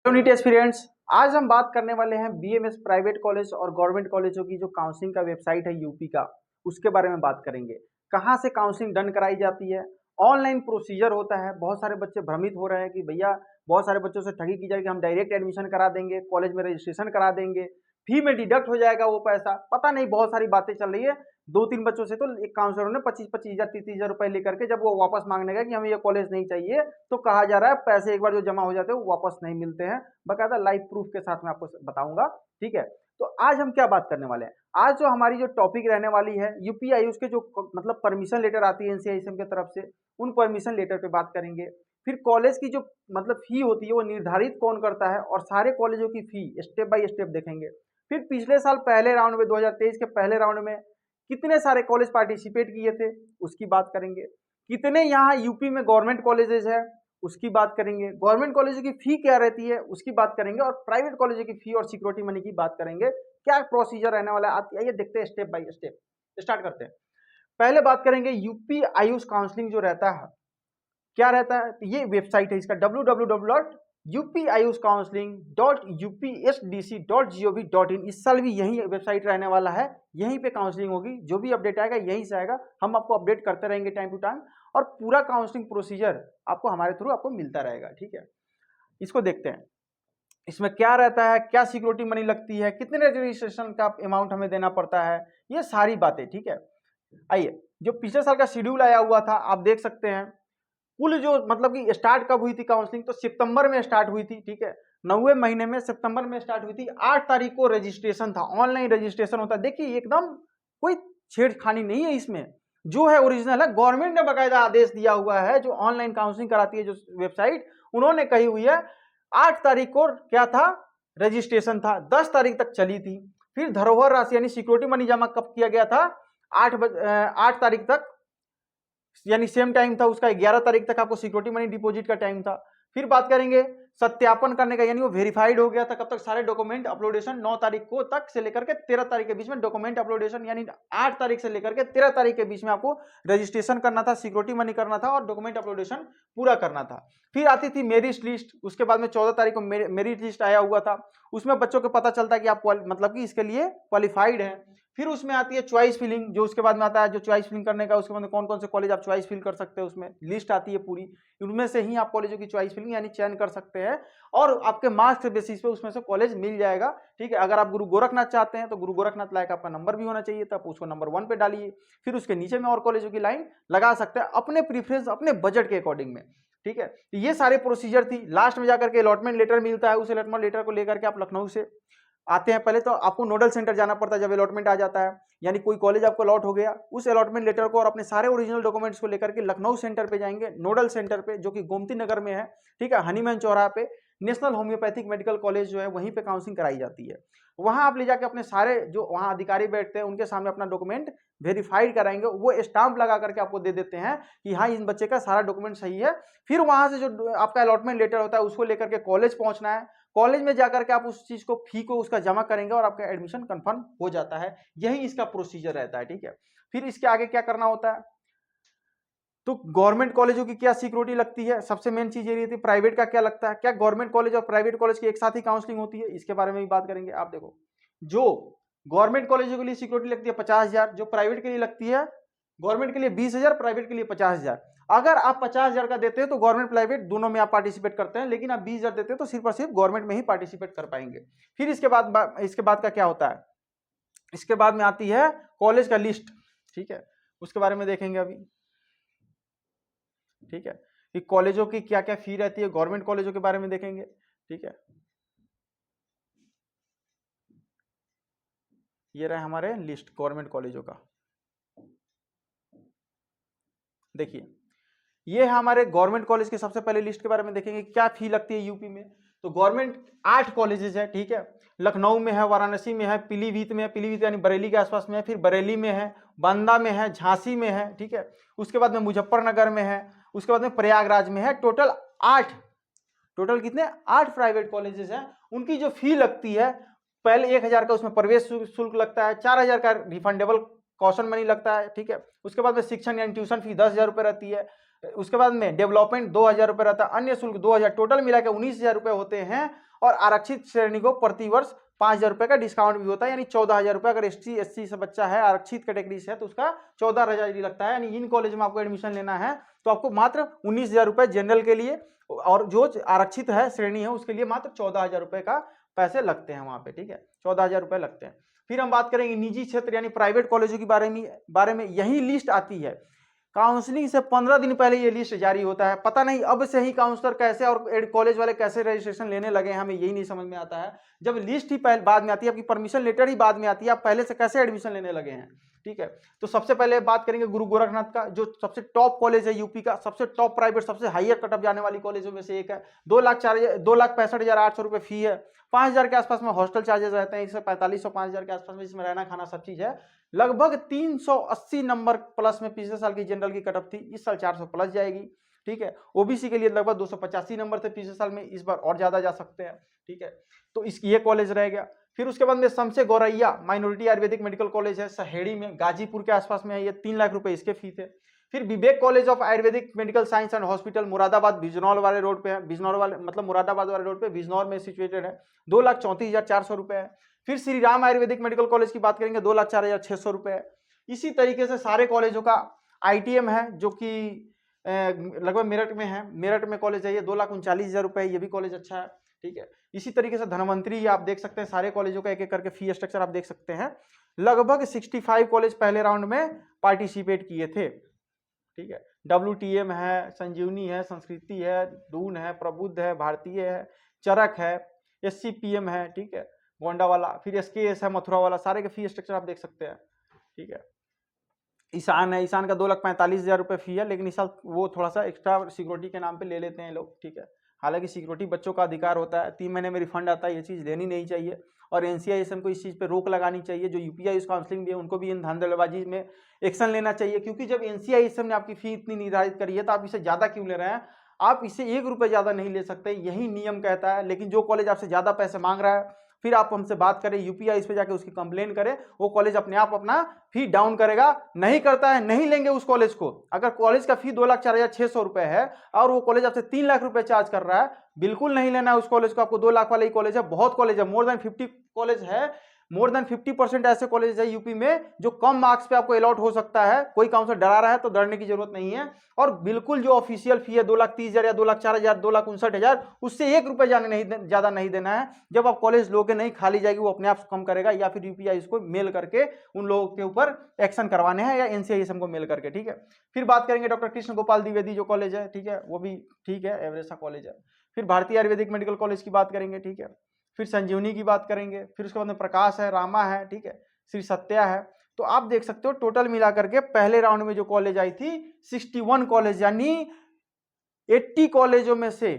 Unit aspirants, आज हम बात करने वाले हैं बीएमएस प्राइवेट कॉलेज और गवर्नमेंट कॉलेजों की जो काउंसलिंग का वेबसाइट है यूपी का, उसके बारे में बात करेंगे। कहाँ से काउंसलिंग डन कराई जाती है, ऑनलाइन प्रोसीजर होता है। बहुत सारे बच्चे भ्रमित हो रहे हैं कि भैया बहुत सारे बच्चों से ठगी की जाएगी, हम डायरेक्ट एडमिशन करा देंगे, कॉलेज में रजिस्ट्रेशन करा देंगे, फी में डिडक्ट हो जाएगा वो पैसा। पता नहीं, बहुत सारी बातें चल रही है। 2-3 बच्चों से तो एक काउंसलर ने 25-25 हजार 30 हजार रुपए लेकर के जब वो वापस मांगने गए कि हमें ये कॉलेज नहीं चाहिए, तो कहा जा रहा है पैसे एक बार जो जमा हो जाते हैं वो वापस नहीं मिलते हैं। बकायदा लाइव प्रूफ के साथ मैं आपको बताऊंगा। ठीक है, तो आज हम क्या बात करने वाले हैं। आज जो हमारी जो टॉपिक रहने वाली है, यूपी आयुष के जो मतलब परमिशन लेटर आती है एनसीआईएसएम की तरफ से, उन परमिशन लेटर पे बात करेंगे। फिर कॉलेज की जो मतलब फी होती है वो निर्धारित कौन करता है, और सारे कॉलेजों की फी स्टेप बाय स्टेप देखेंगे। फिर पिछले साल पहले राउंड में 2023 के पहले राउंड में कितने सारे कॉलेज पार्टिसिपेट किए थे उसकी बात करेंगे। कितने यहाँ यूपी में गवर्नमेंट कॉलेजेस है उसकी बात करेंगे। गवर्नमेंट कॉलेजों की फी क्या रहती है उसकी बात करेंगे, और प्राइवेट कॉलेजों की फी और सिक्योरिटी मनी की बात करेंगे। क्या प्रोसीजर रहने वाला है आइए देखते हैं, स्टेप बाय स्टेप स्टार्ट करते हैं। पहले बात करेंगे यूपी आयुष काउंसलिंग जो रहता है क्या रहता है। तो ये वेबसाइट है इसका www.upiayushcounseling.upsdc.gov.in। इस साल भी यही वेबसाइट रहने वाला है, यहीं पे काउंसलिंग होगी। जो भी अपडेट आएगा यहीं से आएगा, हम आपको अपडेट करते रहेंगे टाइम टू टाइम, और पूरा काउंसलिंग प्रोसीजर आपको हमारे थ्रू आपको मिलता रहेगा। ठीक है, इसको देखते हैं। इसमें क्या रहता है, क्या सिक्योरिटी मनी लगती है, कितने रजिस्ट्रेशन का अमाउंट हमें देना पड़ता है, ये सारी बातें। ठीक है, आइए जो पिछले साल का शेड्यूल आया हुआ था आप देख सकते हैं। कुल जो मतलब कि स्टार्ट कब हुई थी काउंसलिंग, तो सितंबर में स्टार्ट हुई थी। ठीक है, 9वें महीने में सितंबर में स्टार्ट हुई थी। 8 तारीख को रजिस्ट्रेशन था, ऑनलाइन रजिस्ट्रेशन होता है। देखिए एकदम कोई छेड़खानी नहीं है इसमें, जो है ओरिजिनल है। गवर्नमेंट ने बाकायदा आदेश दिया हुआ है, जो ऑनलाइन काउंसलिंग कराती है जो वेबसाइट, उन्होंने कही हुई है 8 तारीख को क्या था, रजिस्ट्रेशन था, 10 तारीख तक चली थी। फिर धरोहर राशि यानी सिक्योरिटी मनी जमा कब किया गया था, 8 तारीख तक, यानी सेम टाइम था उसका, 11 तारीख तक आपको सिक्योरिटी मनी डिपॉजिट का टाइम था। फिर बात करेंगे सत्यापन करने का, यानी वो वेरीफाइड हो गया था कब तक, सारे डॉक्यूमेंट अपलोडेशन 9 तारीख को तक से लेकर के 13 तारीख के बीच में डॉक्यूमेंट अपलोडेशन, यानी 8 तारीख से लेकर के 13 तारीख के बीच में आपको रजिस्ट्रेशन करना था, सिक्योरिटी मनी करना था और डॉक्यूमेंट अपलोडेशन पूरा करना था। फिर आती थी मेरिट लिस्ट, उसके बाद में 14 तारीख को मेरिट लिस्ट आया हुआ था। उसमें बच्चों को पता चलता है कि आप मतलब कि इसके लिए क्वालिफाइड है। फिर उसमें आती है चॉइस फिलिंग, जो उसके बाद में आता है जो चॉइस फिलिंग करने का, उसके बाद कौन कौन से कॉलेज आप चॉइस फिल कर सकते हैं, उसमें लिस्ट आती है पूरी। उनमें से ही आप कॉलेजों की चॉइस फिलिंग यानी चयन कर सकते हैं, और आपके मार्क्स के बेसिस पे उसमें से कॉलेज मिल जाएगा। ठीक है, अगर आप गुरु गोरखनाथ चाहते हैं तो गुरु गोरखनाथ लायक आपका नंबर भी होना चाहिए, तब उसको नंबर 1 पे डालिए। फिर उसके नीचे में और कॉलेजों की लाइन लगा सकते हैं अपने प्रीफरेंस, अपने बजट के अकॉर्डिंग में। ठीक है, ये सारे प्रोसीजर थी। लास्ट में जाकर के अलॉटमेंट लेटर मिलता है, उस अलॉटमेंट लेटर को लेकर के आप लखनऊ से आते हैं। पहले तो आपको नोडल सेंटर जाना पड़ता है जब अलॉटमेंट आ जाता है, यानी कोई कॉलेज आपको अलॉट हो गया, उस अलॉटमेंट लेटर को और अपने सारे ओरिजिनल डॉक्यूमेंट्स को लेकर के लखनऊ सेंटर पे जाएंगे, नोडल सेंटर पे, जो कि गोमती नगर में है। ठीक है, हनीमैन चौराहा पे नेशनल होम्योपैथिक मेडिकल कॉलेज जो है वहीं पे काउंसलिंग कराई जाती है। वहां आप ले जाके अपने सारे जो वहां अधिकारी बैठते हैं उनके सामने अपना डॉक्यूमेंट वेरीफाइड कराएंगे, वो स्टाम्प लगा करके आपको दे देते हैं कि हाँ इन बच्चे का सारा डॉक्यूमेंट सही है। फिर वहां से जो आपका अलॉटमेंट लेटर होता है उसको लेकर के कॉलेज पहुंचना है। कॉलेज में जाकर के आप उस चीज को फी को उसका जमा करेंगे और आपका एडमिशन कंफर्म हो जाता है। यही इसका प्रोसीजर रहता है। ठीक है, फिर इसके आगे क्या करना होता है, तो गवर्नमेंट कॉलेजों की क्या सिक्योरिटी लगती है, सबसे मेन चीज ये रहती है। प्राइवेट का क्या लगता है, क्या गवर्नमेंट कॉलेज और प्राइवेट कॉलेज की एक साथ ही काउंसलिंग होती है, इसके बारे में भी बात करेंगे। आप देखो, जो गवर्नमेंट कॉलेजों के लिए सिक्योरिटी लगती है 50,000, जो प्राइवेट के लिए लगती है, गवर्नमेंट के लिए 20,000, प्राइवेट के लिए 50,000। अगर आप 50,000 का देते हैं तो गवर्नमेंट प्राइवेट दोनों में आप पार्टिसिपेट करते हैं, लेकिन आप 20,000 देते हैं तो सिर्फ और सिर्फ गवर्नमेंट में ही पार्टिसिपेट कर पाएंगे। फिर इसके बाद का क्या होता है, इसके बाद में आती है कॉलेज का लिस्ट। ठीक है, उसके बारे में देखेंगे अभी। ठीक है, कि कॉलेजों की क्या क्या फी रहती है, गवर्नमेंट कॉलेजों के बारे में देखेंगे। ठीक है, ये रहा हमारे लिस्ट गवर्नमेंट कॉलेजों का। देखिए, ये है हमारे गवर्नमेंट कॉलेज के। सबसे पहले लिस्ट के बारे में देखेंगे क्या फी लगती है यूपी में। तो गवर्नमेंट 8 कॉलेजेस है। ठीक है, लखनऊ में है, वाराणसी में है, पीलीभीत में है, पीलीभीत यानी बरेली के आसपास में है, फिर बरेली में है, बांदा में है, झांसी में है। ठीक है, उसके बाद में मुजफ्फरनगर में है, उसके बाद में प्रयागराज में है। टोटल 8, टोटल कितने 8 प्राइवेट कॉलेजेस हैं। उनकी जो फी लगती है, पहले 1,000 का उसमें प्रवेश शुल्क लगता है, 4,000 का रिफंडेबल कॉशन मनी लगता है। ठीक है, उसके बाद में शिक्षण यानी ट्यूशन फी 10,000 रुपये रहती है। उसके बाद में डेवलपमेंट 2000 रुपये रहता है, अन्य शुल्क 2000, टोटल मिला के 19,000 रुपये होते हैं। और आरक्षित श्रेणी को प्रति वर्ष 5,000 रुपये का डिस्काउंट भी होता है, यानी 14,000 रुपये। अगर ST SC से बच्चा है, आरक्षित कैटेगरी से है, तो उसका 14,000 लगता है। यानी इन कॉलेज में आपको एडमिशन लेना है तो आपको मात्र 19,000 रुपये जनरल के लिए, और जो आरक्षित है श्रेणी है उसके लिए मात्र 14,000 रुपये का पैसे लगते हैं वहाँ पे, ठीक है, 14,000 रुपये लगते हैं। फिर हम बात करेंगे निजी क्षेत्र यानी प्राइवेट कॉलेजों के बारे में यही लिस्ट आती है। काउंसलिंग से 15 दिन पहले ये लिस्ट जारी होता है। पता नहीं अब से ही काउंसलर कैसे और कॉलेज वाले कैसे रजिस्ट्रेशन लेने लगे हैं, हमें यही नहीं समझ में आता है। जब लिस्ट ही बाद में आती है, आपकी परमिशन लेटर ही बाद में आती है, आप पहले से कैसे एडमिशन लेने लगे हैं, ठीक है। तो सबसे पहले बात करेंगे गुरु गोरखनाथ का, जो सबसे टॉप कॉलेज है यूपी का, सबसे टॉप प्राइवेट, सबसे हाईयर कटअप जाने वाली कॉलेजों में से एक है। 2,65,800 रुपये फी है। 5,000 के आसपास में हॉस्टल चार्जेस रहते हैं, इससे 4500 5,000 के आसपास में, इसमें रहना खाना सब चीज है। लगभग 380 नंबर प्लस में पिछले साल की जनरल की कटअप थी, इस साल 400 प्लस जाएगी, ठीक है। ओबीसी के लिए लगभग 285 नंबर थे पिछले साल में, इस बार और ज्यादा जा सकते हैं, ठीक है। तो ये कॉलेज रह गया। फिर उसके बाद में शमसे गौरैया माइनॉरिटी आयुर्वेदिक मेडिकल कॉलेज है, सहेड़ी में, गाजीपुर के आसपास में है, ये 3 लाख रुपए इसके फी थे। फिर Vivek College of Ayurvedic Medical Science and Hospital Moradabad Bijnor वाले रोड पे है, बिजनौर वाले मतलब मुरादाबाद वाले रोड पे, बिजनौर में सिचुएटेड है, 2,34,400 रुपए है। फिर श्री राम आयुर्वेदिक मेडिकल कॉलेज की बात करेंगे, 2,04,600 रुपए है। इसी तरीके से सारे कॉलेजों का ITM है, जो कि लगभग मेरठ में है, मेरठ में कॉलेज है, ये 2,39,000 रुपए, ये भी कॉलेज अच्छा है, ठीक है। इसी तरीके से धनवंतरी आप देख सकते हैं, सारे कॉलेजों का एक एक करके फी स्ट्रक्चर आप देख सकते हैं। लगभग 65 कॉलेज पहले राउंड में पार्टिसिपेट किए थे, ठीक है। WTM है, संजीवनी है, संस्कृति है, दून है, प्रबुद्ध है, भारतीय है, चरक है, SCPM है, ठीक है, गोंडा वाला, फिर SKS है, मथुरा वाला, सारे के फी स्ट्रक्चर आप देख सकते हैं, ठीक है। ईशान है, ईशान का 2,45,000 रुपये फी है, लेकिन इस साल वो थोड़ा सा एक्स्ट्रा सिक्योरिटी के नाम पे ले लेते हैं लोग, ठीक है। हालांकि सिक्योरिटी बच्चों का अधिकार होता है, 3 महीने में रिफंड आता है, ये चीज़ लेनी नहीं चाहिए। और NCISM को इस चीज़ पे रोक लगानी चाहिए। जो UPI काउंसलिंग भी है उनको भी इन धांधलेबाजी में एक्शन लेना चाहिए, क्योंकि जब NCISM ने आपकी फी इतनी निर्धारित करी है तो आप इसे ज़्यादा क्यों ले रहे हैं? आप इससे 1 रुपये ज़्यादा नहीं ले सकते, यही नियम कहता है। लेकिन जो कॉलेज आपसे ज़्यादा पैसे मांग रहा है, फिर आप हमसे बात करें, UPI इस पे जाके उसकी कंप्लेन करें, वो कॉलेज अपने आप अपना फी डाउन करेगा। नहीं करता है, नहीं लेंगे उस कॉलेज को। अगर कॉलेज का फी 2,04,600 रुपये है और वो कॉलेज आपसे 3 लाख रुपए चार्ज कर रहा है, बिल्कुल नहीं लेना है उस कॉलेज को। आपको 2 लाख वाला ही कॉलेज है, बहुत कॉलेज है, मोर देन 50 कॉलेज है, मोर देन 50% ऐसे कॉलेज है यूपी में जो कम मार्क्स पे आपको अलॉट हो सकता है। कोई काउंसलर डरा रहा है तो डरने की जरूरत नहीं है। और बिल्कुल जो ऑफिशियल फी है 2,30,000 या 2,04,000, 2,59,000, उससे 1 रुपये ज्यादा नहीं देना है। जब आप कॉलेज लोगे नहीं, खाली जाएगी, वो अपने आप कम करेगा, या फिर UPI इसको मेल करके उन लोगों के ऊपर एक्शन करवाने हैं, या NCISM को मेल करके, ठीक है। फिर बात करेंगे डॉक्टर कृष्ण गोपाल द्विवेदी जो कॉलेज है, ठीक है, वो भी ठीक है, एवरेज सा कॉलेज है। फिर भारतीय आयुर्वेदिक मेडिकल कॉलेज की बात करेंगे, ठीक है। फिर संजीवनी की बात करेंगे, फिर उसके बाद में प्रकाश है, रामा है, ठीक है, श्री सत्या है। तो आप देख सकते हो टोटल मिलाकर के पहले राउंड में जो कॉलेज आई थी 61 कॉलेज, यानी 80 कॉलेजों में से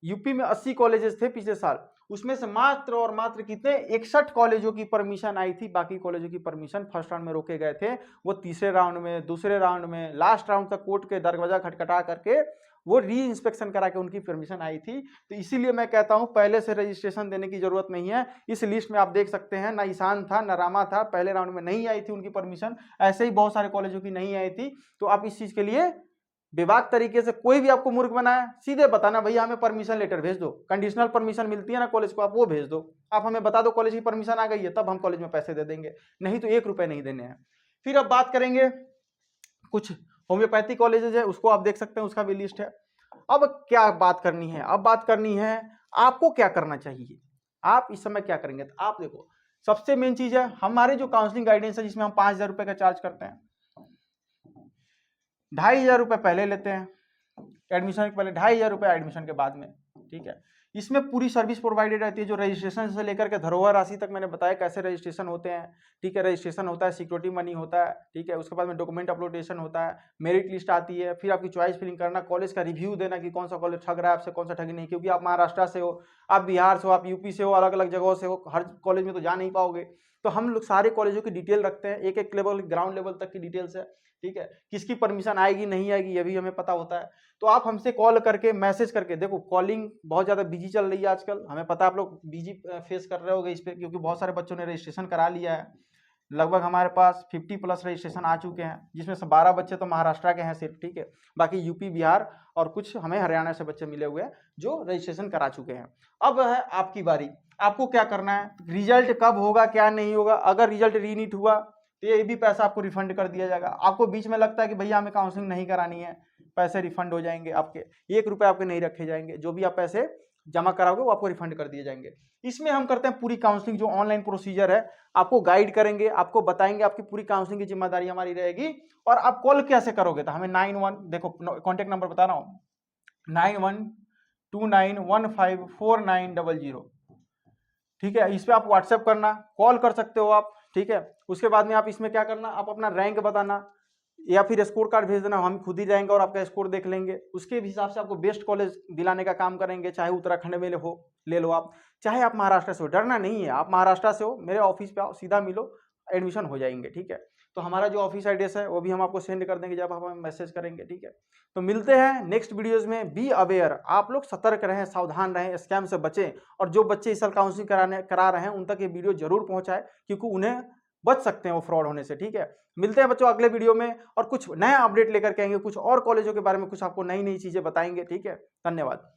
यूपी में 80 कॉलेजेस थे पिछले साल, उसमें से मात्र और मात्र कितने 61 कॉलेजों की परमिशन आई थी। बाकी कॉलेजों की परमिशन फर्स्ट राउंड में रोके गए थे, वो तीसरे राउंड में, दूसरे राउंड में, लास्ट राउंड तक कोर्ट के दरवाजा खटखटा करके वो री इंस्पेक्शन करा के उनकी परमिशन आई थी। तो इसीलिए मैं कहता हूं पहले से रजिस्ट्रेशन देने की जरूरत नहीं है। इस लिस्ट में आप देख सकते हैं, ना ईशान था, ना रामा था, पहले राउंड में नहीं आई थी उनकी परमिशन। ऐसे ही बहुत सारे कॉलेजों की नहीं आई थी। तो आप इस चीज के लिए बेबाक तरीके से, कोई भी आपको मूर्ख बनाए, सीधे बताना भैया हमें परमिशन लेटर भेज दो, कंडीशनल परमिशन मिलती है ना कॉलेज को, आप वो भेज दो। आप हमें बता दो कॉलेज की परमिशन आ गई है, तब हम कॉलेज में पैसे दे देंगे, नहीं तो 1 रुपए नहीं देने हैं। फिर अब बात करेंगे कुछ होम्योपैथी कॉलेजेस है, उसको आप देख सकते हैं, उसका भी लिस्ट है। अब क्या बात करनी है? अब बात करनी है आपको क्या करना चाहिए, आप इस समय क्या करेंगे। तो आप देखो, सबसे मेन चीज है हमारे जो काउंसलिंग गाइडेंस है, जिसमें हम 5,000 रुपए का चार्ज करते हैं, 2,500 रुपए पहले लेते हैं एडमिशन के पहले, 2,500 रुपए एडमिशन के बाद में, ठीक है। इसमें पूरी सर्विस प्रोवाइडेड रहती है, जो रजिस्ट्रेशन से लेकर के धरोहर राशि तक मैंने बताया कैसे रजिस्ट्रेशन होते हैं, ठीक है। रजिस्ट्रेशन होता है, सिक्योरिटी मनी होता है, ठीक है। उसके बाद में डॉक्यूमेंट अपलोडेशन होता है, मेरिट लिस्ट आती है, फिर आपकी चॉइस फिलिंग करना, कॉलेज का रिव्यू देना कि कौन सा कॉलेज ठग रहा है आपसे, कौन सा ठगी नहीं, क्योंकि आप महाराष्ट्र से हो, आप बिहार से हो, आप यूपी से हो, अलग अलग जगहों से हो, हर कॉलेज में तो जा नहीं पाओगे। तो हम लोग सारे कॉलेजों की डिटेल रखते हैं, एक एक लेवल, ग्राउंड लेवल तक की डिटेल्स है, ठीक है। किसकी परमिशन आएगी नहीं आएगी ये भी हमें पता होता है। तो आप हमसे कॉल करके, मैसेज करके, देखो कॉलिंग बहुत ज़्यादा बिजी चल रही है आजकल, हमें पता है आप लोग बिजी फेस कर रहे होगे इस पर, क्योंकि बहुत सारे बच्चों ने रजिस्ट्रेशन करा लिया है, लगभग हमारे पास 50+ रजिस्ट्रेशन आ चुके हैं, जिसमें से 12 बच्चे तो महाराष्ट्र के हैं सिर्फ, ठीक है। बाकी यूपी, बिहार और कुछ हमें हरियाणा से बच्चे मिले हुए हैं जो रजिस्ट्रेशन करा चुके हैं। अब है आपकी बारी, आपको क्या करना है, रिजल्ट कब होगा क्या नहीं होगा। अगर रिजल्ट रीनीट हुआ तो ये भी पैसा आपको रिफंड कर दिया जाएगा। आपको बीच में लगता है कि भैया हमें काउंसलिंग नहीं करानी है, पैसे रिफंड हो जाएंगे आपके, 1 रुपये आपके नहीं रखे जाएंगे, जो भी आप पैसे जमा कराओगे वो आपको रिफंड कर दिए जाएंगे। इसमें हम करते हैं पूरी काउंसलिंग, जो ऑनलाइन प्रोसीजर है आपको गाइड करेंगे, आपको बताएंगे, आपकी पूरी काउंसलिंग की जिम्मेदारी हमारी रहेगी। और आप कॉल कैसे करोगे, तो हमें 91, देखो कॉन्टेक्ट नंबर बता रहा हूँ, 9129154900, ठीक है। इस पे आप व्हाट्सएप करना, कॉल कर सकते हो आप, ठीक है। उसके बाद में आप इसमें क्या करना, आप अपना रैंक बताना या फिर स्कोर कार्ड भेज देना, हम खुद ही जाएंगे और आपका स्कोर देख लेंगे। उसके हिसाब से आपको बेस्ट कॉलेज दिलाने का काम करेंगे, चाहे उत्तराखंड में हो ले लो आप, चाहे आप महाराष्ट्र से हो, डरना नहीं है। आप महाराष्ट्र से हो, मेरे ऑफिस पे आओ, सीधा मिलो, एडमिशन हो जाएंगे, ठीक है। तो हमारा जो ऑफिस एड्रेस है वो भी हम आपको सेंड कर देंगे जब आप हमें मैसेज करेंगे, ठीक है। तो मिलते हैं नेक्स्ट वीडियोज में। बी अवेयर, आप लोग सतर्क रहें, सावधान रहें, स्कैम से बचें। और जो बच्चे इस साल काउंसलिंग करा रहे हैं उन तक ये वीडियो जरूर पहुंचाए, क्योंकि उन्हें बच सकते हैं वो फ्रॉड होने से, ठीक है। मिलते हैं बच्चों अगले वीडियो में, और कुछ नया अपडेट लेकर के आएंगे, कुछ और कॉलेजों के बारे में कुछ आपको नई नई चीजें बताएंगे, ठीक है। धन्यवाद।